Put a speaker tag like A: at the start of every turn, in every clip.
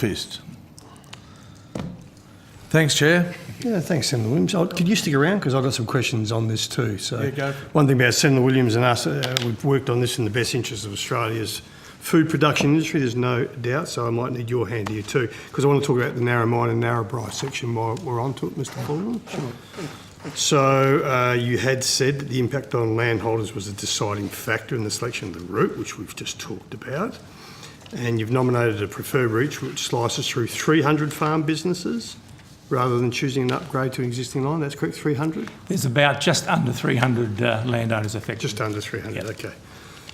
A: fist. Thanks, Chair.
B: Yeah, thanks, Senator Williams. Could you stick around, because I've got some questions on this too. So,
A: Yeah, go for it.
B: one thing about Senator Williams and us, we've worked on this in the best interest of Australia's food production industry, there's no doubt, so I might need your hand here too, because I want to talk about the Narromine and Narrabri section while we're on to it, Mr Fulton. Sure. So, you had said that the impact on landholders was a deciding factor in the selection of the route, which we've just talked about, and you've nominated a preferred route which slices through 300 farm businesses, rather than choosing an upgrade to an existing line. That's correct, 300?
C: There's about just under 300 landowners affected.
B: Just under 300,
C: Yep.
B: okay.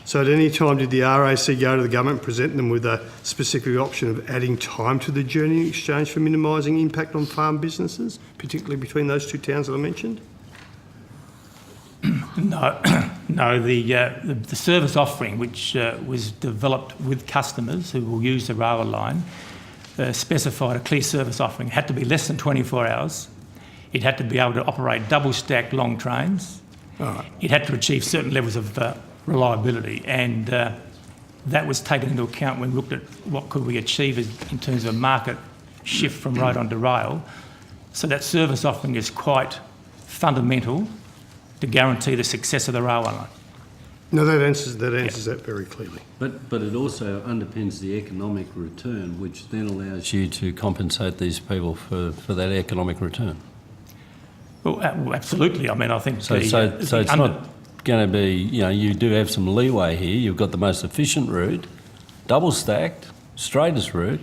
B: So at any time did the RAC go to the government and present them with a specific option of adding time to the journey in exchange for minimising impact on farm businesses, particularly between those two towns that I mentioned?
C: No, no. The service offering, which was developed with customers who will use the railway line, specified a clear service offering. It had to be less than 24 hours. It had to be able to operate double-stacked long trains.
B: All right.
C: It had to achieve certain levels of reliability, and that was taken into account when we looked at what could we achieve in terms of market shift from road onto rail. So that service offering is quite fundamental to guarantee the success of the railway line.
B: No, that answers that very clearly.
D: But it also underpins the economic return, which then allows you to compensate these people for that economic return.
C: Well, absolutely. I mean, I think
D: So it's not going to be, you do have some leeway here. You've got the most efficient route, double stacked, straightest route,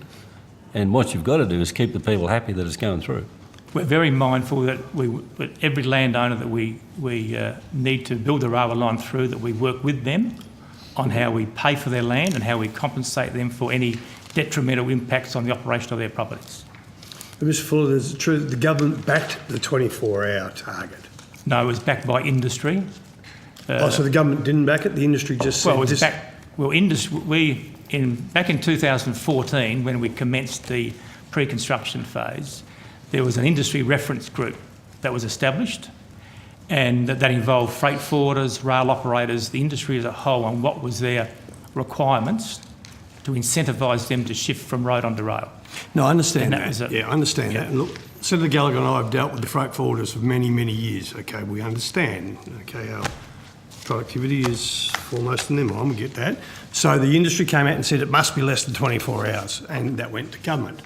D: and what you've got to do is keep the people happy that it's going through.
C: We're very mindful that every landowner that we need to build the railway line through, that we work with them on how we pay for their land and how we compensate them for any detrimental impacts on the operation of their properties.
B: But Mr Fuller, is it true that the government backed the 24-hour target?
C: No, it was backed by industry.
B: So the government didn't back it, the industry just said...
C: Well, it was back in 2014, when we commenced the pre-construction phase, there was an industry reference group that was established, and that involved freight forwarders, rail operators, the industry as a whole, on what was their requirements to incentivise them to shift from road onto rail.
B: No, I understand
C: And
B: that. I understand that. And look, Senator Gallagher and I have dealt with the freight forwarders for many, many years. Okay, we understand. Okay, our productivity is foremost in their mind, we get that. So the industry came out and said it must be less than 24 hours, and that went to government.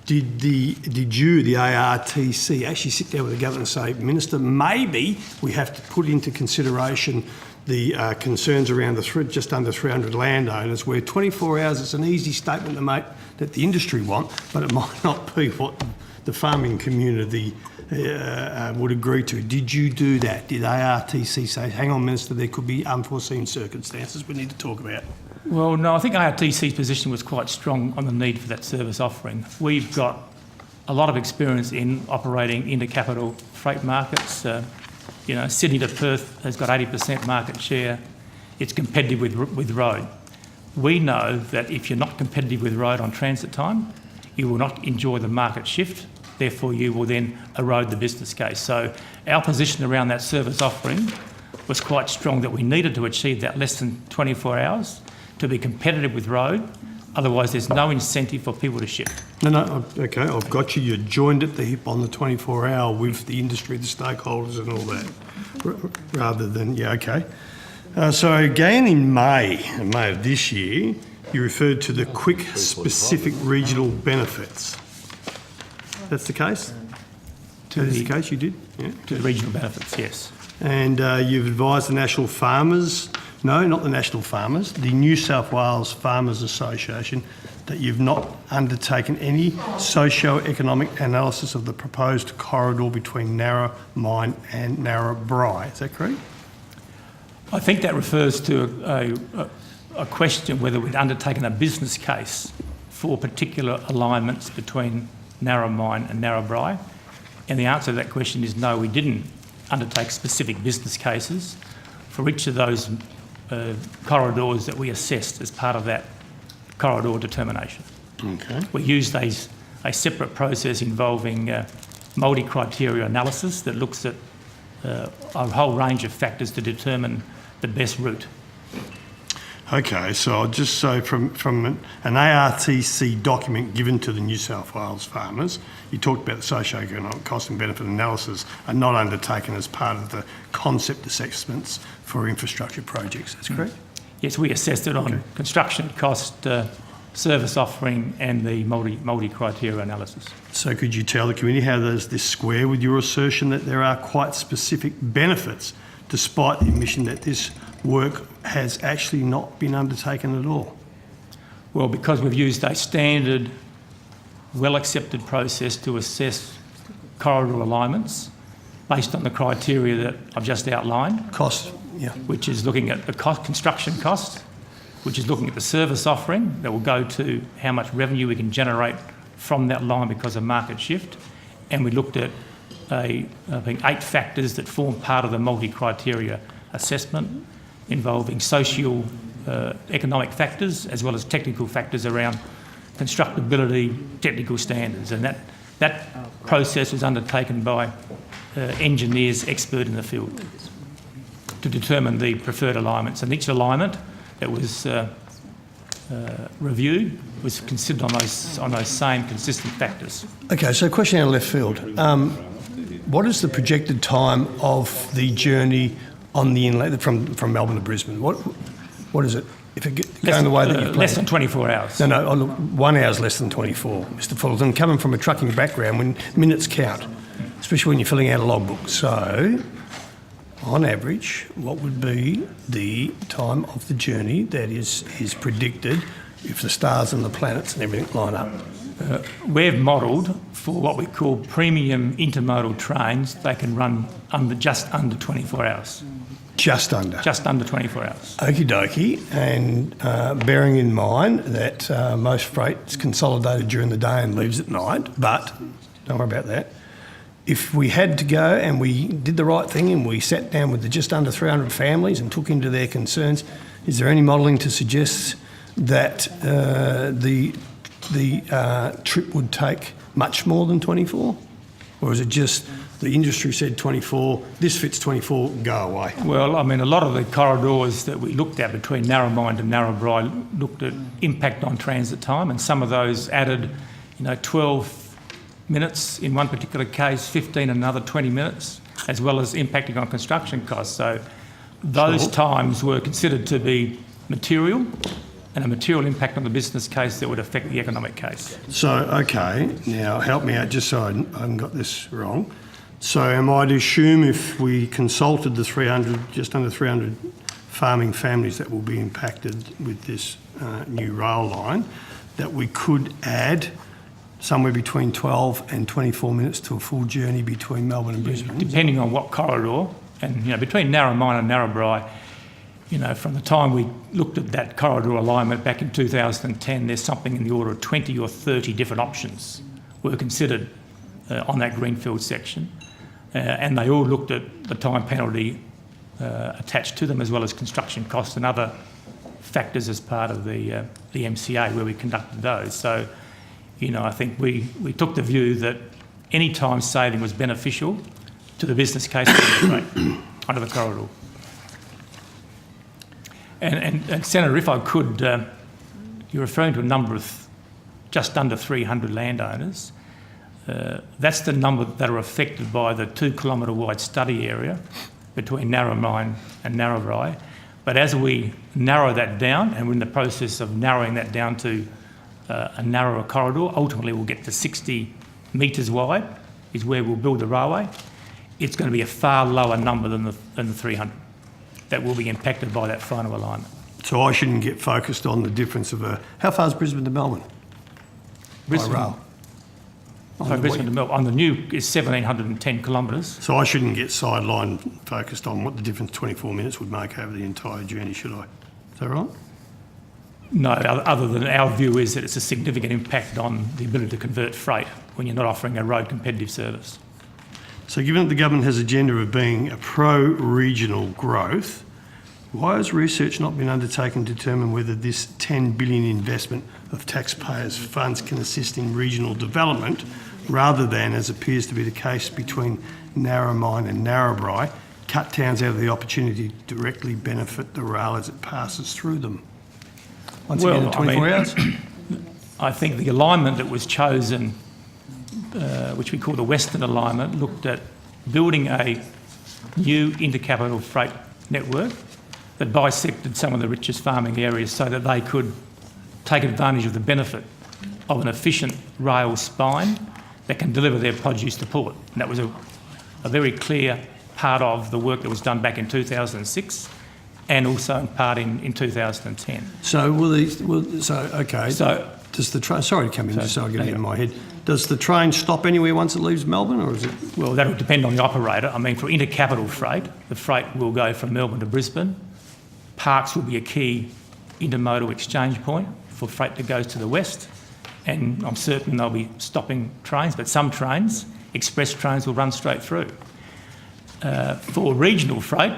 B: Did you, the ARTC, actually sit down with the government and say, Minister, maybe we have to put into consideration the concerns around the just under 300 landowners, where 24 hours is an easy statement to make that the industry want, but it might not be what the farming community would agree to. Did you do that? Did ARTC say, hang on, Minister, there could be unforeseen circumstances we need to talk about?
C: Well, no, I think ARTC's position was quite strong on the need for that service offering. We've got a lot of experience in operating intercapital freight markets. Sydney to Perth has got 80% market share. It's competitive with road. We know that if you're not competitive with road on transit time, you will not enjoy the market shift. Therefore, you will then erode the business case. So our position around that service offering was quite strong, that we needed to achieve that less than 24 hours to be competitive with road. Otherwise, there's no incentive for people to shift.
B: No, okay, I've got you. You joined at the hip on the 24-hour with the industry, the stakeholders and all that, rather than, okay. So again in May of this year, you referred to the quick specific regional benefits. That's the case? That is the case, you did? Yeah.
C: To the regional benefits, yes.
B: And you've advised the national farmers, no, not the national farmers, the New South Wales Farmers Association, that you've not undertaken any socio-economic analysis of the proposed corridor between Narromine and Narrabri. Is that correct?
C: I think that refers to a question whether we'd undertaken a business case for particular alignments between Narromine and Narrabri. And the answer to that question is no, we didn't undertake specific business cases for each of those corridors that we assessed as part of that corridor determination.
B: Okay.
C: We used a separate process involving multi-criteria analysis that looks at a whole range of factors to determine the best route.
B: Okay, so I'll just say from an ARTC document given to the New South Wales farmers, you talked about the socio-economic cost and benefit analysis are not undertaken as part of the concept assessments for infrastructure projects. That's correct?
C: Yes, we assessed it on construction cost, service offering and the multi-criteria analysis.
B: So could you tell the community how does this square with your assertion that there are quite specific benefits despite the admission that this work has actually not been undertaken at all?
C: Well, because we've used a standard, well-accepted process to assess corridor alignments based on the criteria that I've just outlined,
B: Cost, yeah.
C: which is looking at the construction cost, which is looking at the service offering that will go to how much revenue we can generate from that line because of market shift. And we looked at, I think, 8 factors that form part of the multi-criteria assessment, involving social, economic factors as well as technical factors around constructability, technical standards. And that process was undertaken by engineers expert in the field to determine the preferred alignments. And each alignment that was reviewed was considered on those same consistent factors.
B: Okay, so question out of left field. What is the projected time of the journey on the inlet from Melbourne to Brisbane? What is it? If it going the way that you've planned?
C: Less than 24 hours.
B: No, look, 1 hour's less than 24, Mr. Fullerton. Coming from a trucking background, when minutes count, especially when you're filling out a logbook. So, on average, what would be the time of the journey that is predicted if the stars and the planets and everything line up?
C: We've modelled for what we call premium intermodal trains. They can run just under 24 hours.
B: Just under?
C: Just under 24 hours.
B: Okie dokie. And bearing in mind that most freight's consolidated during the day and leaves at night, but don't worry about that. If we had to go and we did the right thing and we sat down with the just under 300 families and took into their concerns, is there any modelling to suggest that the trip would take much more than 24? Or is it just the industry said 24, this fits 24, go away?
C: Well, I mean, a lot of the corridors that we looked at between Narromine and Narrabri looked at impact on transit time, and some of those added, 12 minutes in one particular case, 15 another, 20 minutes, as well as impacting on construction costs. So those times were considered to be material, and a material impact on the business case that would affect the economic case.
B: So, okay, now help me out just so I haven't got this wrong. So am I to assume if we consulted the 300, just under 300 farming families that will be impacted with this new rail line, that we could add somewhere between 12 and 24 minutes to a full journey between Melbourne and Brisbane?
C: Depending on what corridor, and between Narromine and Narrabri, from the time we looked at that corridor alignment back in 2010, there's something in the order of 20 or 30 different options were considered on that greenfield section. And they all looked at the time penalty attached to them, as well as construction costs and other factors as part of the MCA where we conducted those. So, I think we took the view that any time saving was beneficial to the business case under the corridor. And Senator, if I could, you're referring to a number of just under 300 landowners. That's the number that are affected by the 2 kilometre wide study area between Narromine and Narrabri. But as we narrow that down, and we're in the process of narrowing that down to a narrower corridor, ultimately we'll get to 60 metres wide, is where we'll build the railway. It's going to be a far lower number than the 300 that will be impacted by that final alignment.
B: So I shouldn't get focused on the difference of how far is Brisbane to Melbourne?
C: Brisbane,
B: by rail?
C: Brisbane to Melbourne, on the new is 1,710 kilometres.
B: So I shouldn't get sidelined focused on what the difference 24 minutes would make over the entire journey, should I? Is that right?
C: No, other than our view is that it's a significant impact on the ability to convert freight when you're not offering a road competitive service.
B: So given that the government has an agenda of being a pro-regional growth, why has research not been undertaken to determine whether this $10 billion investment of taxpayers' funds can assist in regional development rather than, as appears to be the case between Narromine and Narrabri, cut towns out of the opportunity to directly benefit the rail as it passes through them? Once again, in
C: I
B: 24
C: mean,
B: hours?
C: I think the alignment that was chosen, which we call the Western alignment, looked at building a new intercapital freight network that bisected some of the richest farming areas so that they could take advantage of the benefit of an efficient rail spine that can deliver their produce to port. And that was a very clear part of the work that was done back in 2006 and also in part in 2010.
B: So okay.
C: So,
B: does the train, sorry to come in, just so I get it
C: hang
B: in
C: on.
B: my head. Does the train stop anywhere once it leaves Melbourne, or is it?
C: well, that will depend on the operator. I mean, for intercapital freight, the freight will go from Melbourne to Brisbane. Parks will be a key intermodal exchange point for freight that goes to the west. And I'm certain they'll be stopping trains, but some trains, express trains, will run straight through. For regional freight,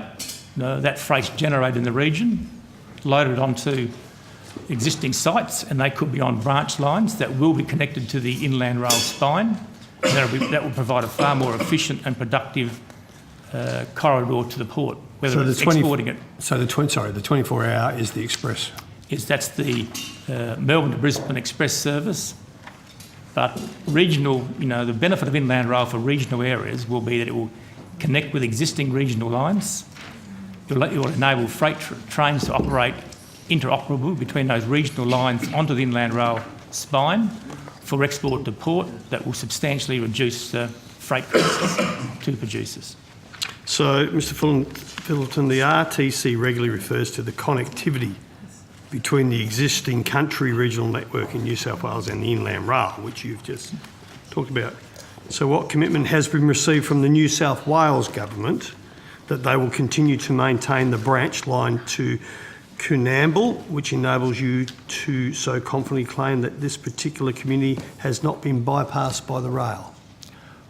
C: that freight's generated in the region, loaded onto existing sites, and they could be on branch lines that will be connected to the inland rail spine. That will provide a far more efficient and productive corridor to the port, whether it's exporting it.
B: So the 24-hour is the express.
C: That's the Melbourne to Brisbane express service. But regional, the benefit of inland rail for regional areas will be that it will connect with existing regional lines. It will enable freight trains to operate interoperable between those regional lines onto the inland rail spine for export to port. That will substantially reduce freight costs to producers.
B: So, Mr. Fiddleton, the RTC regularly refers to the connectivity between the existing country regional network in New South Wales and the inland rail, which you've just talked about. So what commitment has been received from the New South Wales government that they will continue to maintain the branch line to Coonamble, which enables you to so confidently claim that this particular community has not been bypassed by the rail?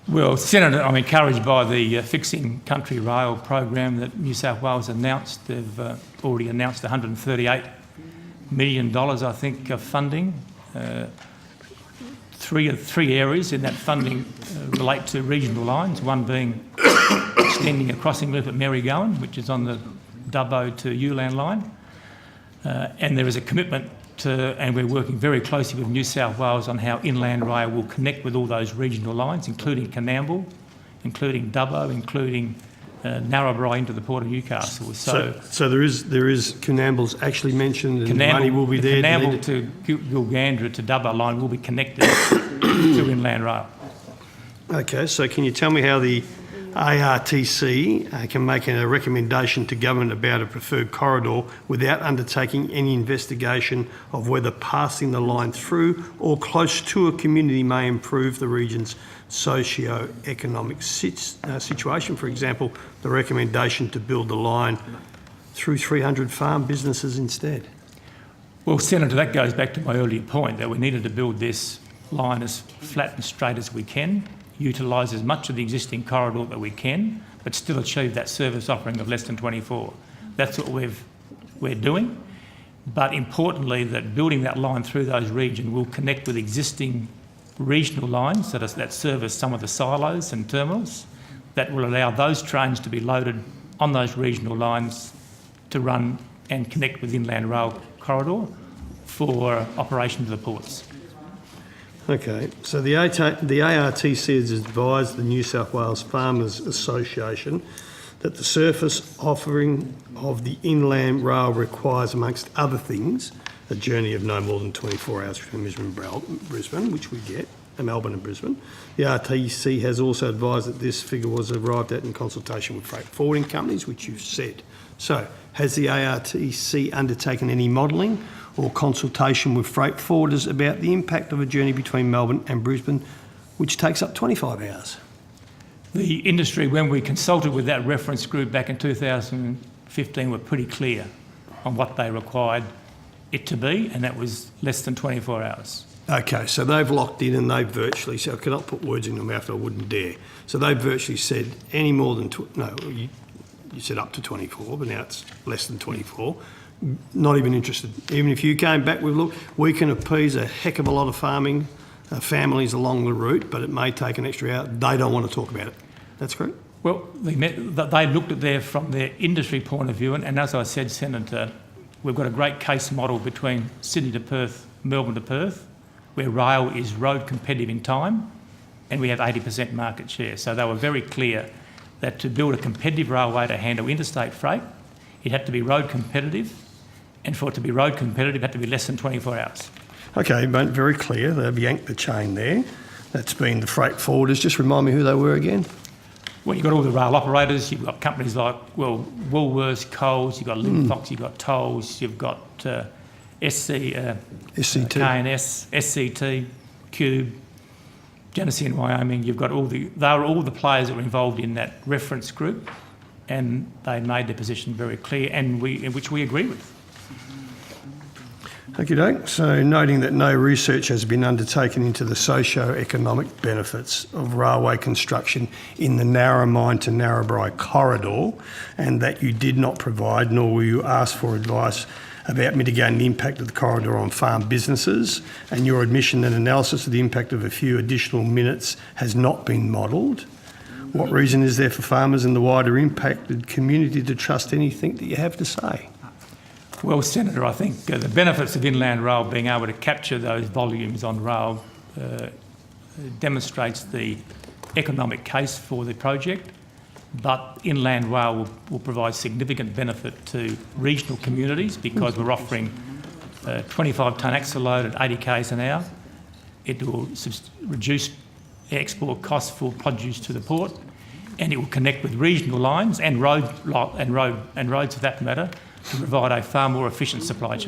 C: Well, Senator, I'm encouraged by the Fixing Country Rail program that New South Wales announced. They've already announced $138 million, I think, of funding. Three areas in that funding relate to regional lines, one being extending a crossing loop at Marygowan, which is on the Dubbo to Ulan line. And there is a commitment to, and we're working very closely with New South Wales on how inland rail will connect with all those regional lines, including Coonamble, including Dubbo, including Narrabri into the Port of Newcastle.
B: So there is Coonamble's actually mentioned, and money will be there.
C: Coonamble to Gilgandra to Dubbo line will be connected to inland rail.
B: Okay, so can you tell me how the ARTC can make a recommendation to government about a preferred corridor without undertaking any investigation of whether passing the line through or close to a community may improve the region's socio-economic situation? For example, the recommendation to build the line through 300 farm businesses instead.
C: Well, Senator, that goes back to my earlier point that we needed to build this line as flat and straight as we can, utilise as much of the existing corridor that we can, but still achieve that service offering of less than 24. That's what we're doing. But importantly, that building that line through those regions will connect with existing regional lines that service some of the silos and terminals that will allow those trains to be loaded on those regional lines to run and connect with inland rail corridor for operation to the ports.
B: Okay, so the ARTC has advised the New South Wales Farmers Association that the surface offering of the inland rail requires, amongst other things, a journey of no more than 24 hours from Brisbane, which we get, Melbourne and Brisbane. The RTC has also advised that this figure was arrived at in consultation with freight forwarding companies, which you've said. So, has the ARTC undertaken any modelling or consultation with freight forwarders about the impact of a journey between Melbourne and Brisbane, which takes up 25 hours?
C: The industry, when we consulted with that reference group back in 2015, were pretty clear on what they required it to be, and that was less than 24 hours.
B: Okay, so they've locked in and they've virtually, so I cannot put words in your mouth, I wouldn't dare. So they've virtually said any more than, you said up to 24, but now it's less than 24. Not even interested. Even if you came back with, look, we can appease a heck of a lot of farming families along the route, but it may take an extra hour. They don't want to talk about it. That's correct?
C: Well, they looked at from their industry point of view, and as I said, Senator, we've got a great case model between Sydney to Perth, Melbourne to Perth, where rail is road competitive in time, and we have 80% market share. So they were very clear that to build a competitive railway to handle interstate freight, it had to be road competitive, and for it to be road competitive, it had to be less than 24 hours.
B: Okay, but very clear. They've yanked the chain there. That's been the freight forwarders. Just remind me who they were again.
C: Well, you've got all the rail operators, you've got companies like, well, Woolworths, Coles, you've got Linfox, you've got Tolls, you've got
B: SCT.
C: K&S, SCT, Cube, Genesee in Wyoming. You've got they were all the players that were involved in that reference group, and they made their position very clear, and in which we agree with.
B: Okie doke. So noting that no research has been undertaken into the socio-economic benefits of railway construction in the Narromine to Narrabri corridor, and that you did not provide nor will you ask for advice about mitigating the impact of the corridor on farm businesses, and your admission and analysis of the impact of a few additional minutes has not been modelled. What reason is there for farmers and the wider impacted community to trust anything that you have to say?
C: Well, Senator, I think the benefits of inland rail being able to capture those volumes on rail demonstrates the economic case for the project, but inland rail will provide significant benefit to regional communities because we're offering 25-tonne axle load at 80 k's an hour. It will reduce export costs for produce to the port, and it will connect with regional lines and roads for that matter, to provide a far more efficient supply chain.